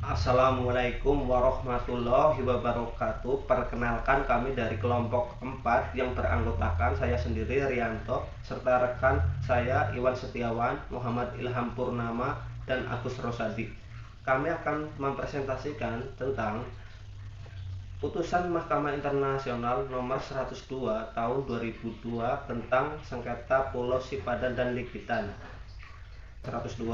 Assalamualaikum warahmatullahi wabarakatuh. Perkenalkan, kami dari kelompok 4 yang beranggotakan saya sendiri Rianto serta rekan saya Iwan Setiawan, Muhammad Ilham Purnama, dan Agus Rosadi. Kami akan mempresentasikan tentang Putusan Mahkamah Internasional Nomor 102 Tahun 2002 tentang sengketa Pulau Sipadan dan Likitan. 102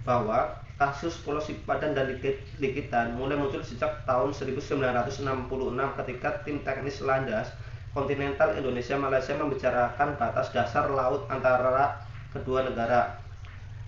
bahwa kasus Pulau Sipadan dan Likitan mulai muncul sejak tahun 1966 ketika tim teknis landas kontinental Indonesia Malaysia membicarakan batas dasar laut antara kedua negara.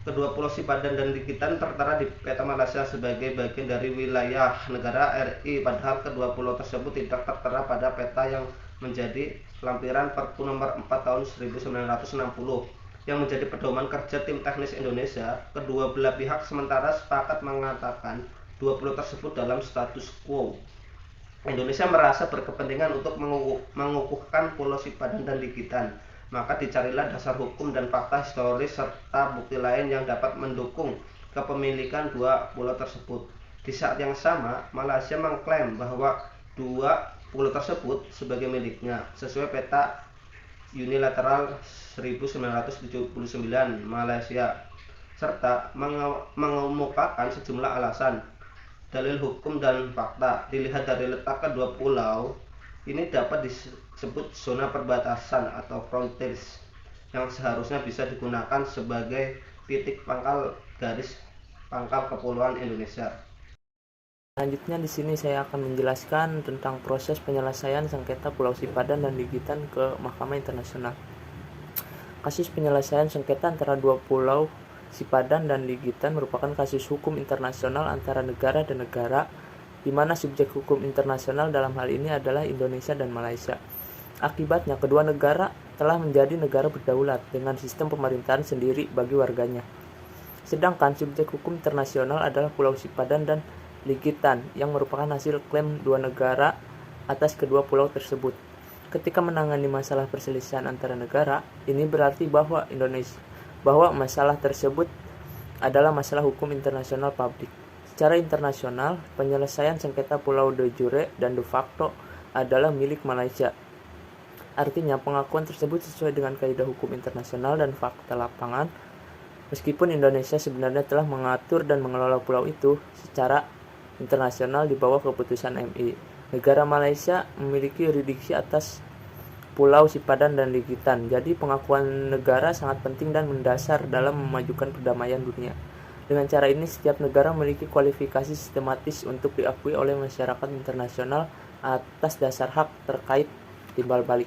Kedua Pulau Sipadan dan Likitan tertera di peta Malaysia sebagai bagian dari wilayah negara RI, padahal kedua pulau tersebut tidak tertera pada peta yang menjadi lampiran Perpu nomor 4 tahun 1960 yang menjadi pedoman kerja tim teknis Indonesia. Kedua belah pihak sementara sepakat mengatakan dua pulau tersebut dalam status quo. Indonesia merasa berkepentingan untuk mengukuhkan Pulau Sipadan dan Likitan, maka dicarilah dasar hukum dan fakta historis serta bukti lain yang dapat mendukung kepemilikan dua pulau tersebut. Di saat yang sama, Malaysia mengklaim bahwa dua pulau tersebut sebagai miliknya sesuai peta unilateral 1979 Malaysia, serta mengemukakan sejumlah alasan, dalil hukum dan fakta. Dilihat dari letak kedua pulau ini dapat disebut zona perbatasan atau frontiers yang seharusnya bisa digunakan sebagai titik pangkal garis pangkal kepulauan Indonesia. Selanjutnya di sini saya akan menjelaskan tentang proses penyelesaian sengketa Pulau Sipadan dan Likitan ke Mahkamah Internasional. Kasus penyelesaian sengketa antara dua pulau Sipadan dan Likitan merupakan kasus hukum internasional antara negara dan negara, di mana subjek hukum internasional dalam hal ini adalah Indonesia dan Malaysia. Akibatnya, kedua negara telah menjadi negara berdaulat dengan sistem pemerintahan sendiri bagi warganya. Sedangkan subjek hukum internasional adalah Pulau Sipadan dan Likitan yang merupakan hasil klaim dua negara atas kedua pulau tersebut. Ketika menangani masalah perselisihan antara negara, ini berarti bahwa masalah tersebut adalah masalah hukum internasional publik. Secara internasional, penyelesaian sengketa pulau de jure dan de facto adalah milik Malaysia. Artinya, pengakuan tersebut sesuai dengan kaidah hukum internasional dan fakta lapangan, meskipun Indonesia sebenarnya telah mengatur dan mengelola pulau itu secara internasional di bawah keputusan MI. Negara Malaysia memiliki yurisdiksi atas Pulau Sipadan dan Likitan. Jadi pengakuan negara sangat penting dan mendasar dalam memajukan perdamaian dunia. Dengan cara ini, setiap negara memiliki kualifikasi sistematis untuk diakui oleh masyarakat internasional atas dasar hak terkait timbal balik.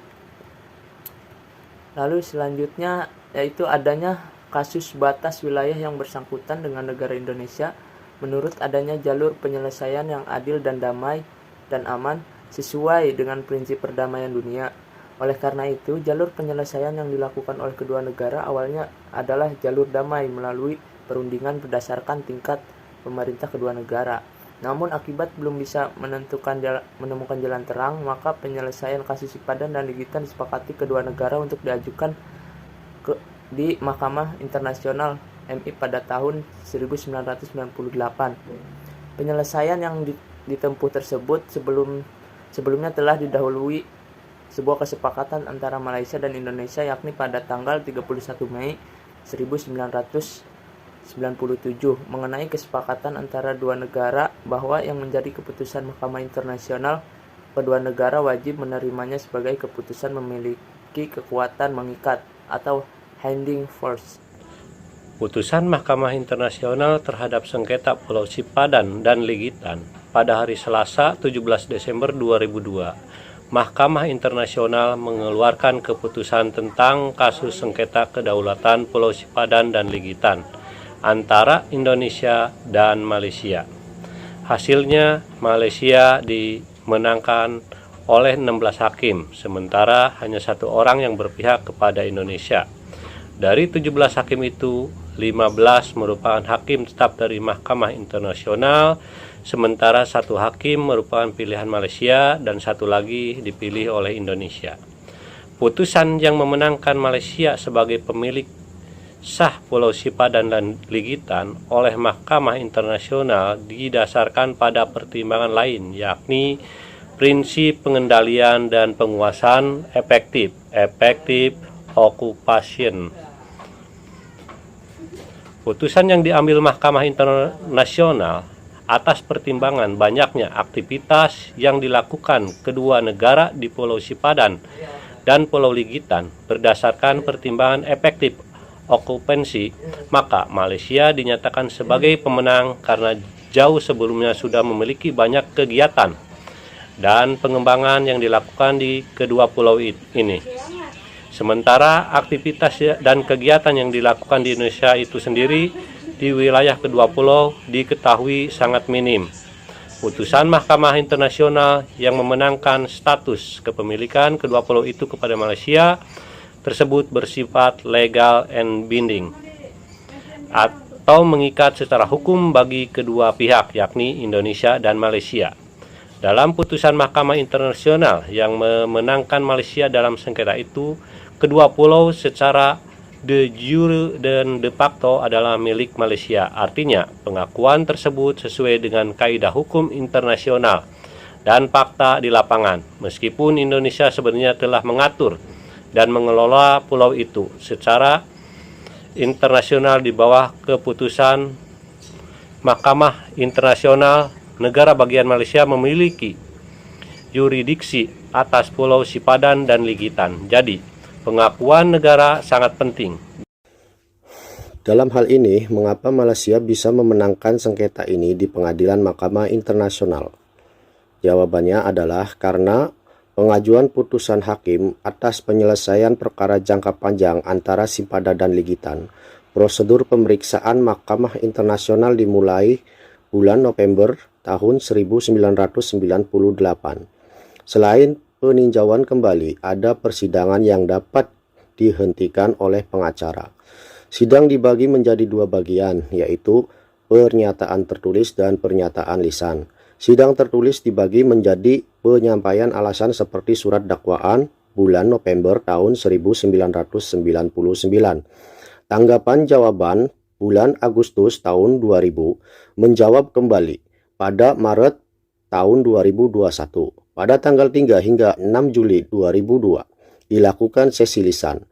Lalu selanjutnya yaitu adanya kasus batas wilayah yang bersangkutan dengan negara Indonesia menurut adanya jalur penyelesaian yang adil dan damai dan aman sesuai dengan prinsip perdamaian dunia. Oleh karena itu, jalur penyelesaian yang dilakukan oleh kedua negara awalnya adalah jalur damai melalui perundingan berdasarkan tingkat pemerintah kedua negara. Namun akibat belum bisa menemukan jalan terang, maka penyelesaian kasus Sipadan dan Likitan disepakati kedua negara untuk diajukan di Mahkamah Internasional MI pada tahun 1998. Penyelesaian yang ditempuh tersebut sebelumnya telah didahului sebuah kesepakatan antara Malaysia dan Indonesia, yakni pada tanggal 31 Mei 1997 mengenai kesepakatan antara dua negara bahwa yang menjadi keputusan Mahkamah Internasional, kedua negara wajib menerimanya sebagai keputusan memiliki kekuatan mengikat atau binding force. Putusan Mahkamah Internasional terhadap sengketa Pulau Sipadan dan Likitan pada hari Selasa 17 Desember 2002. Mahkamah Internasional mengeluarkan keputusan tentang kasus sengketa kedaulatan Pulau Sipadan dan Likitan antara Indonesia dan Malaysia. Hasilnya, Malaysia dimenangkan oleh 16 hakim, sementara hanya satu orang yang berpihak kepada Indonesia. Dari 17 hakim itu, 15 merupakan hakim tetap dari Mahkamah Internasional, sementara satu hakim merupakan pilihan Malaysia dan satu lagi dipilih oleh Indonesia. Putusan yang memenangkan Malaysia sebagai pemilik sah Pulau Sipadan dan Ligitan oleh Mahkamah Internasional didasarkan pada pertimbangan lain, yakni prinsip pengendalian dan penguasaan efektif occupation. Putusan yang diambil Mahkamah Internasional atas pertimbangan banyaknya aktivitas yang dilakukan kedua negara di Pulau Sipadan dan Pulau Ligitan berdasarkan pertimbangan efektif okupansi, maka Malaysia dinyatakan sebagai pemenang karena jauh sebelumnya sudah memiliki banyak kegiatan dan pengembangan yang dilakukan di kedua pulau ini. Sementara aktivitas dan kegiatan yang dilakukan di Indonesia itu sendiri di wilayah kedua pulau diketahui sangat minim. Putusan Mahkamah Internasional yang memenangkan status kepemilikan kedua pulau itu kepada Malaysia tersebut bersifat legal and binding atau mengikat secara hukum bagi kedua pihak, yakni Indonesia dan Malaysia. Dalam putusan Mahkamah Internasional yang memenangkan Malaysia dalam sengketa itu, kedua pulau secara de jure dan de facto adalah milik Malaysia. Artinya, pengakuan tersebut sesuai dengan kaidah hukum internasional dan fakta di lapangan. Meskipun Indonesia sebenarnya telah mengatur dan mengelola pulau itu secara internasional di bawah keputusan Mahkamah Internasional, negara bagian Malaysia memiliki yurisdiksi atas Pulau Sipadan dan Ligitan. Jadi, pengakuan negara sangat penting. Dalam hal ini, mengapa Malaysia bisa memenangkan sengketa ini di pengadilan Mahkamah Internasional? Jawabannya adalah karena pengajuan putusan hakim atas penyelesaian perkara jangka panjang antara Sipadan dan Ligitan. Prosedur pemeriksaan Mahkamah Internasional dimulai bulan November tahun 1998. Selain peninjauan kembali, ada persidangan yang dapat dihentikan oleh pengacara. Sidang dibagi menjadi dua bagian, yaitu pernyataan tertulis dan pernyataan lisan. Sidang tertulis dibagi menjadi penyampaian alasan seperti surat dakwaan bulan November tahun 1999. Tanggapan jawaban bulan Agustus tahun 2000, menjawab kembali pada Maret tahun 2021. Pada tanggal 3 hingga 6 Juli 2002 dilakukan sesi lisan.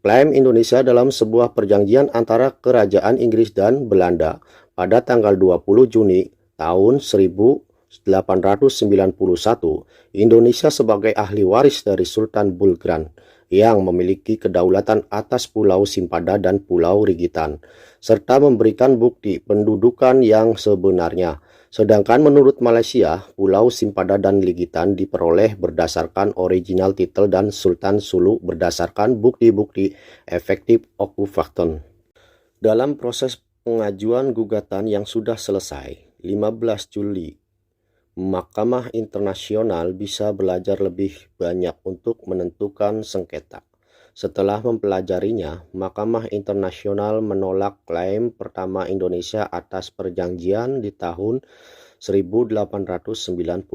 Klaim Indonesia dalam sebuah perjanjian antara Kerajaan Inggris dan Belanda pada tanggal 20 Juni tahun 1891, Indonesia sebagai ahli waris dari Sultan Bulgran yang memiliki kedaulatan atas Pulau Sipadan dan Pulau Ligitan, serta memberikan bukti pendudukan yang sebenarnya. Sedangkan menurut Malaysia, Pulau Sipadan dan Ligitan diperoleh berdasarkan original title dan Sultan Sulu berdasarkan bukti-bukti efektif occupation. Dalam proses pengajuan gugatan yang sudah selesai, 15 Juli, Mahkamah Internasional bisa belajar lebih banyak untuk menentukan sengketa. Setelah mempelajarinya, Mahkamah Internasional menolak klaim pertama Indonesia atas perjanjian di tahun 1891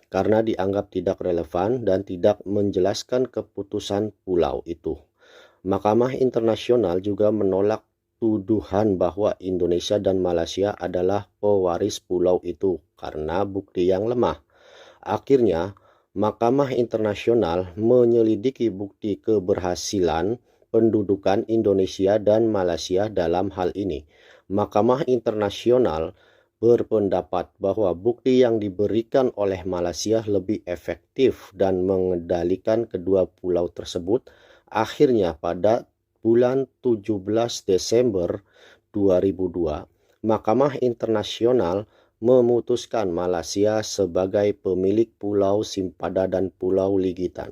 karena dianggap tidak relevan dan tidak menjelaskan keputusan pulau itu. Mahkamah Internasional juga menolak tuduhan bahwa Indonesia dan Malaysia adalah pewaris pulau itu karena bukti yang lemah. Akhirnya, Mahkamah Internasional menyelidiki bukti keberhasilan pendudukan Indonesia dan Malaysia dalam hal ini. Mahkamah Internasional berpendapat bahwa bukti yang diberikan oleh Malaysia lebih efektif dan mengendalikan kedua pulau tersebut. Akhirnya pada bulan 17 Desember 2002, Mahkamah Internasional memutuskan Malaysia sebagai pemilik Pulau Sipadan dan Pulau Ligitan.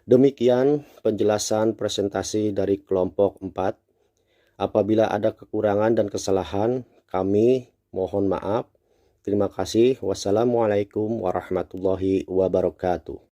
Demikian penjelasan presentasi dari kelompok 4. Apabila ada kekurangan dan kesalahan, kami mohon maaf. Terima kasih. Wassalamualaikum warahmatullahi wabarakatuh.